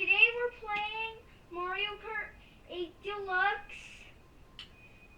today we're playing Mario Kart 8 Deluxe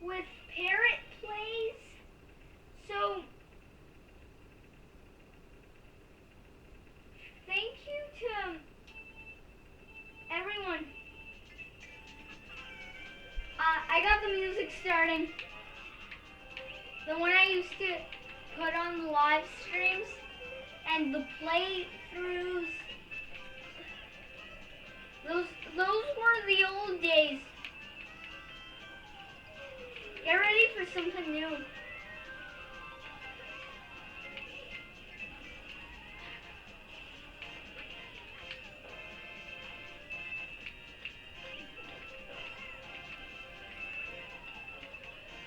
with Parrot Playz. So, thank you to everyone. I got the music starting. The one I used to put on the live streams and the playthroughs. Those were the old days. Get ready for something new.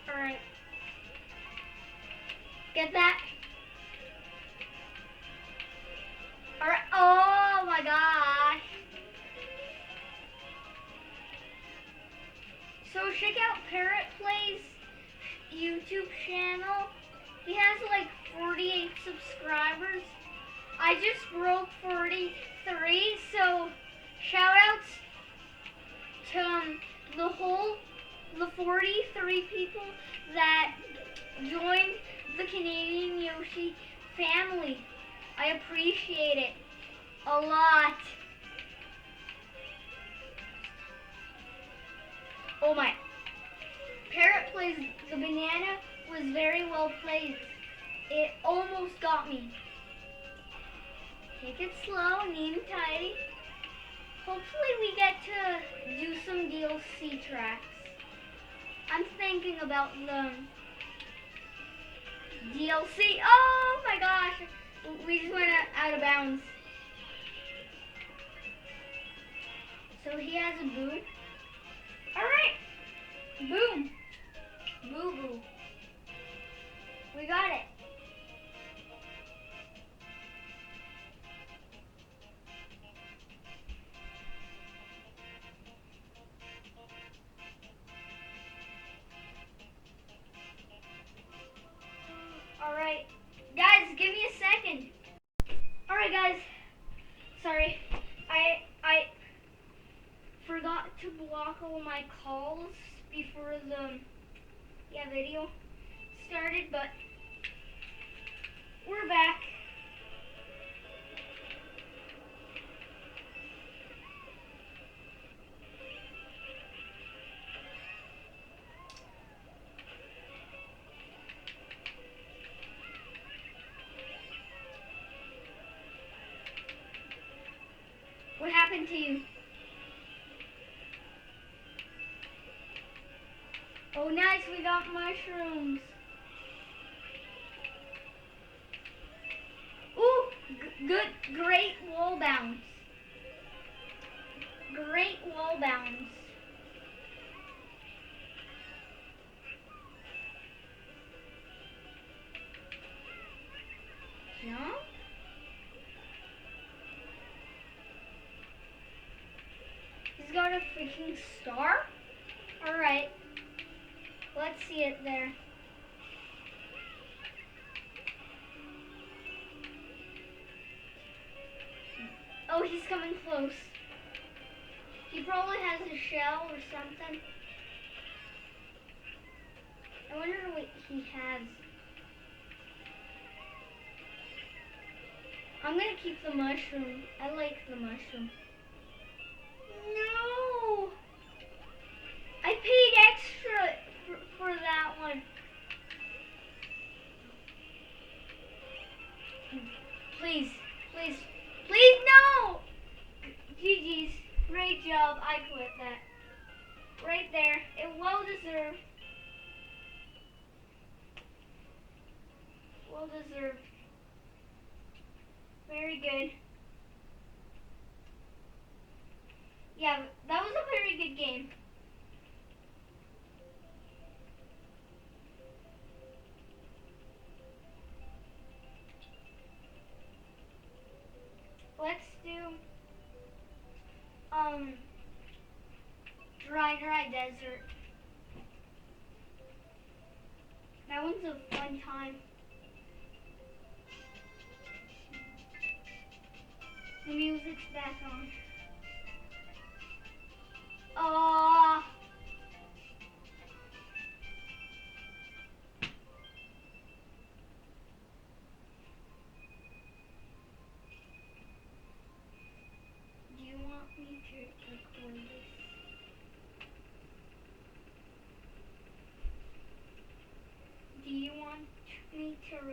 Alright. Get that? Alright. Oh my gosh. So check out Parrot Playz YouTube channel. He has like 48 subscribers. I just broke 43, so shout outs to the 43 people that joined the Canadian Yoshi family. I appreciate it a lot. Oh my. Parrot Playz, the banana was very well placed. It almost got me. Take it slow, neat and tidy. Hopefully we get to do some DLC tracks. I'm thinking about the DLC. Oh my gosh. We just went out of bounds. So he has a boo. Alright. Boom. Boo boo. We got it. Alright. Guys, give me a second. Alright guys. Sorry. I forgot to block all my calls before the video started, but we're back. What happened to you? Oh nice, we got mushrooms. Ooh, great wall bounce. Great wall bounce. Jump. He's got a freaking star? Alright. Let's see it there. Oh, he's coming close. He probably has a shell or something. I wonder what he has. I'm gonna keep the mushroom. I like the mushroom. No! I paid extra for that one. Please, please, please, no! GG's. Great job. I quit that. Right there. It well deserved. Well deserved. Very good. Yeah, that was a very good game. Let's do dry desert. That one's a fun time. The music's back on.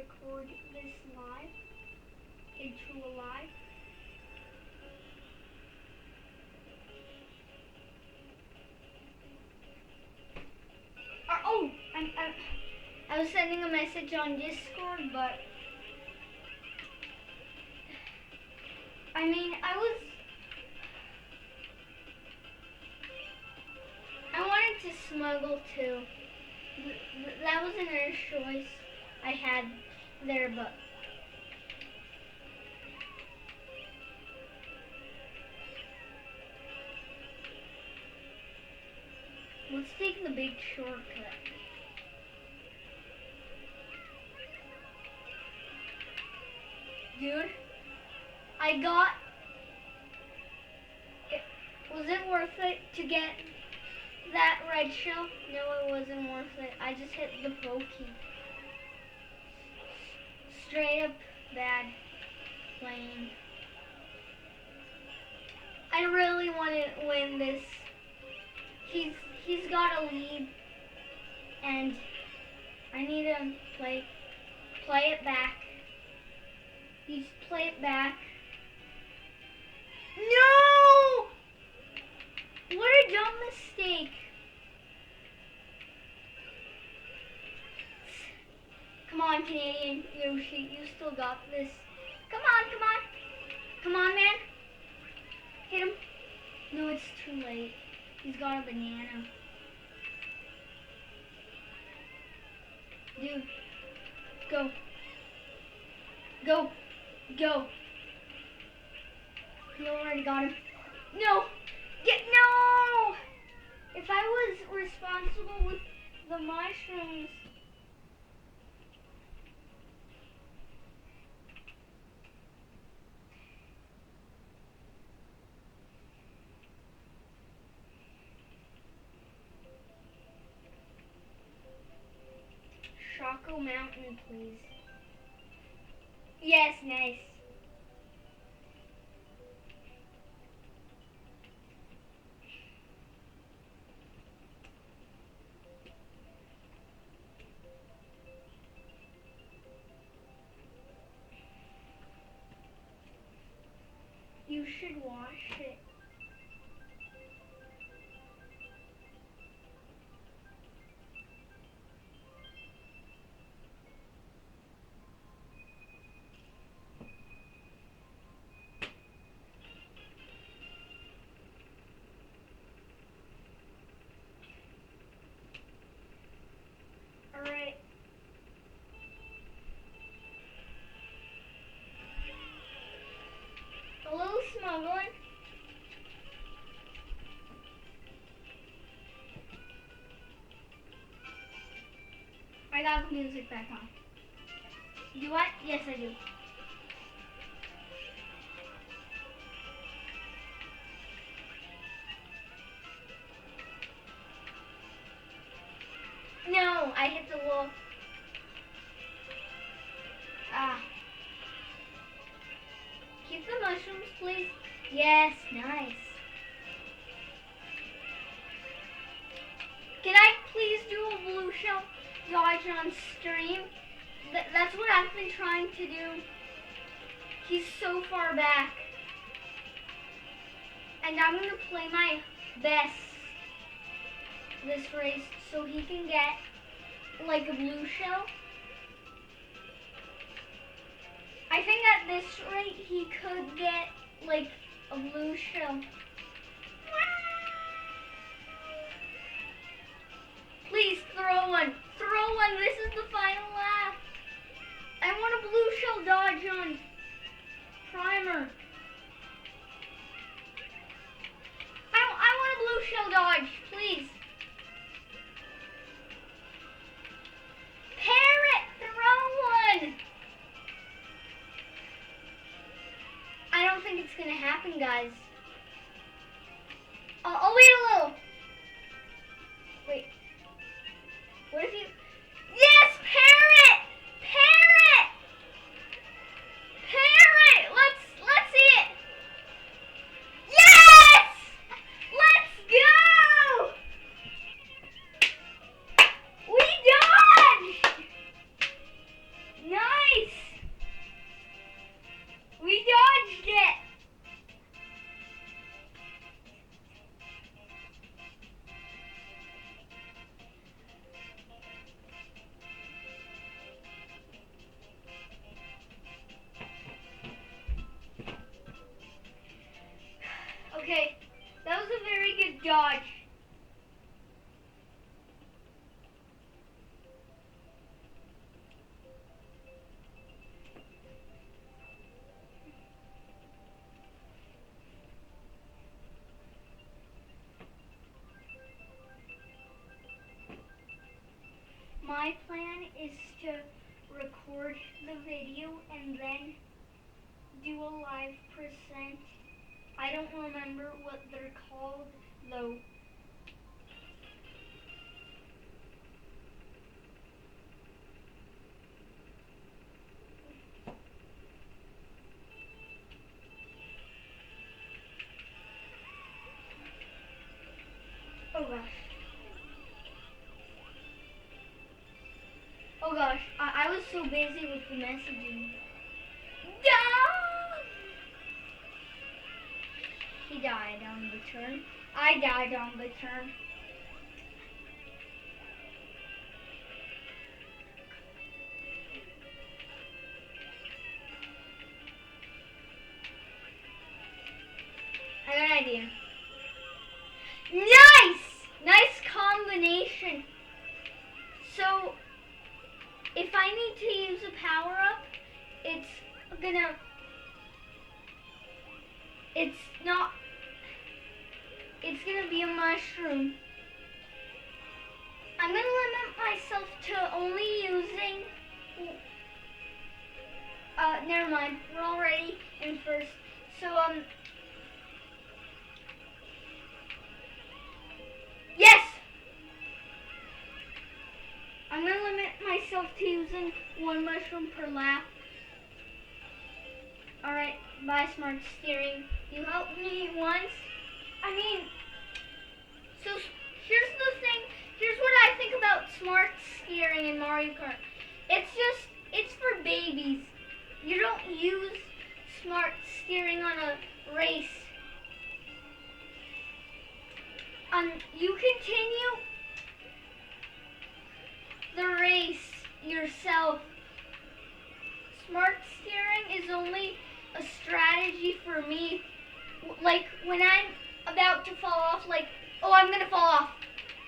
record this live into a live. Oh, I was sending a message on Discord, but I mean, I wanted to smuggle too. That was another choice I had there, but let's take the big shortcut. Dude, was it worth it to get that red shell? No, it wasn't worth it. I just hit the pokey. Straight up bad playing. I really want to win this. He's got a lead, and I need to play it back. He's play it back. No! What a dumb mistake. Come on, Canadian Yoshi, you still got this. Come on, come on. Come on, man. Hit him. No, it's too late. He's got a banana. Dude, go. Go. Go. He already got him. No! No! If I was responsible with the mushrooms. Choco Mountain, please. Yes, nice. You should wash it. Alright. A little smuggling. I got the music back on. Do I? Yes, I do. No, I hit the wall. Ah. Keep the mushrooms, please. Yes, nice. Can I please do a blue shell dodge on stream? That's what I've been trying to do. He's so far back. And I'm going to play my best this race so he can get like a blue shell. I think at this rate he could get like a blue shell. Please throw one. Throw one. This is the final lap. I want a blue shell dodge on primer. I want a blue shell dodge, please. Parrot, throw one. I don't think it's gonna happen, guys. I'll wait a little. Wait. What if you... Yes, Parrot! Parrot! Parrot! Let's see it. Yes! Let's go! We dodged! Nice! record the video and then do a live percent. I don't remember what they're called though. Oh gosh. Oh gosh, I was so busy with the messaging. He died on the turn. I died on the turn. I got an idea. Nice! Nice combination. So, if I need to use a power-up, it's gonna be a mushroom. I'm gonna limit myself to only using, never mind, we're already in first. So, yes! I'm gonna limit myself to using one mushroom per lap. Alright, bye Smart Steering. You helped me once. I mean, so here's the thing. Here's what I think about Smart Steering in Mario Kart. It's for babies. You don't use Smart Steering on a race. You continue the race yourself. Smart Steering is only a strategy for me. Like when I'm about to fall off, like, oh, I'm gonna fall off,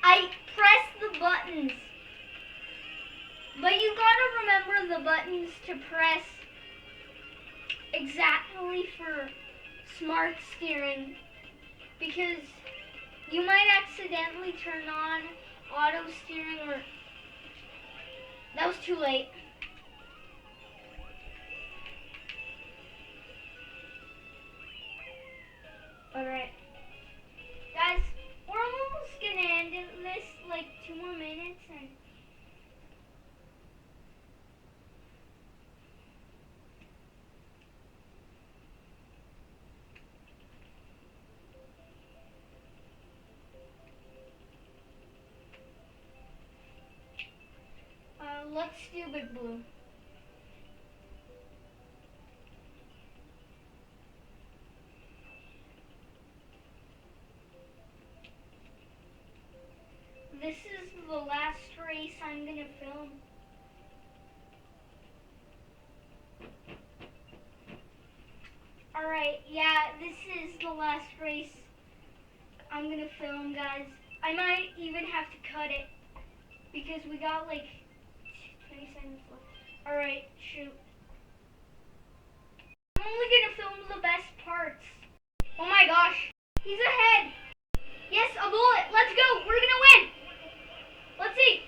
I press the buttons. But you gotta remember the buttons to press exactly for Smart Steering, because you might accidentally turn on auto steering, or that was too late. Alright. Guys, we're almost gonna end this, like 2 more minutes, and let's do Big Blue. This is the last race I'm gonna film. Alright, yeah, this is the last race I'm gonna film, guys. I might even have to cut it, because we got like 20 seconds left. Alright, shoot. I'm only gonna film the best parts. Oh my gosh, he's ahead. Yes, a bullet. Let's go. We're gonna win. Let's see.